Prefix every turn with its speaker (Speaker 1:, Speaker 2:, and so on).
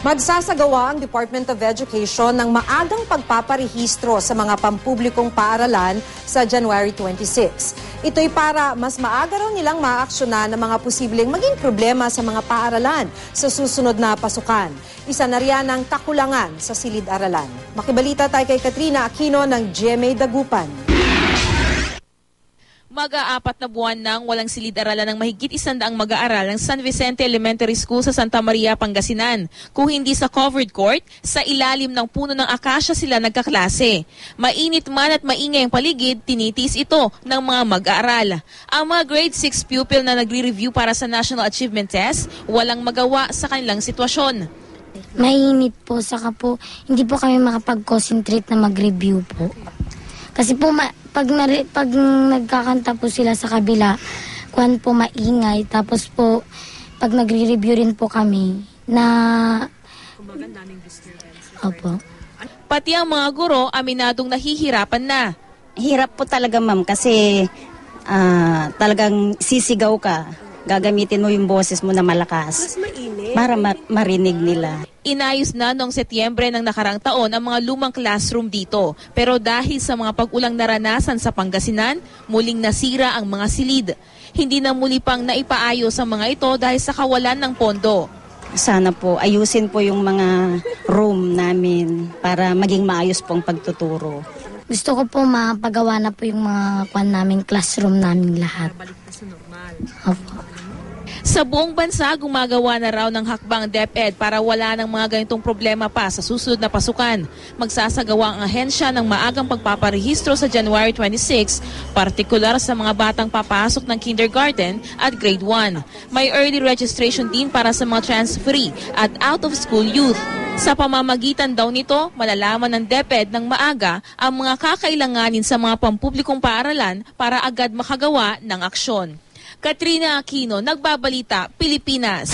Speaker 1: Magsasagawa ang Department of Education ng maagang pagpaparehistro sa mga pampublikong paaralan sa January 26. Ito'y para mas maaga raw nilang maaksyonan ang mga posibleng maging problema sa mga paaralan sa susunod na pasukan. Isa na riyan ang kakulangan sa silid-aralan. Makibalita tayo kay Katrina Aquino ng GMA Dagupan.
Speaker 2: Mag-aapat na buwan nang walang silid-aralan ng mahigit 100 mag-aaral ng San Vicente Elementary School sa Santa Maria, Pangasinan. Kung hindi sa covered court, sa ilalim ng puno ng akasya sila nagkaklase. Mainit man at maingay ang paligid, tinitiis ito ng mga mag-aaral. Ang mga grade 6 pupil na nagre-review para sa National Achievement Test, walang magawa sa kanilang sitwasyon.
Speaker 3: Mainit po, saka po hindi po kami makapag-concentrate na mag-review po. Kasi po pag nagkakanta po sila sa kabila, kuwan po maingay. Tapos po, pag nagre-review rin po kami na...
Speaker 2: Kumagandaming disturbance.
Speaker 3: Opo.
Speaker 2: Pati ang mga guro, aminadong nahihirapan na.
Speaker 4: Hirap po talaga, ma'am, kasi talagang sisigaw ka. Gagamitin mo yung boses mo na malakas.
Speaker 1: Mas mainit.
Speaker 4: Para marinig nila.
Speaker 2: Inayos na noong Setyembre ng nakarang taon ang mga lumang classroom dito. Pero dahil sa mga pag-ulang naranasan sa Pangasinan, muling nasira ang mga silid. Hindi na muli pang naipaayos ang mga ito dahil sa kawalan ng pondo.
Speaker 4: Sana po ayusin po yung mga room namin para maging maayos pong pagtuturo.
Speaker 3: Gusto ko po mapagawa na po yung mga classroom namin lahat.
Speaker 2: Balik na sa normal.
Speaker 3: Opo.
Speaker 2: Sa buong bansa, gumagawa na raw ng hakbang DepEd para wala ng mga ganitong problema pa sa susunod na pasukan. Magsasagawa ang ahensya ng maagang pagpaparehistro sa January 26, partikular sa mga batang papasok ng kindergarten at grade 1. May early registration din para sa mga transferee at out-of-school youth. Sa pamamagitan daw nito, malalaman ng DepEd ng maaga ang mga kakailanganin sa mga pampublikong paaralan para agad makagawa ng aksyon. Katrina Aquino, Nagbabalita, Pilipinas.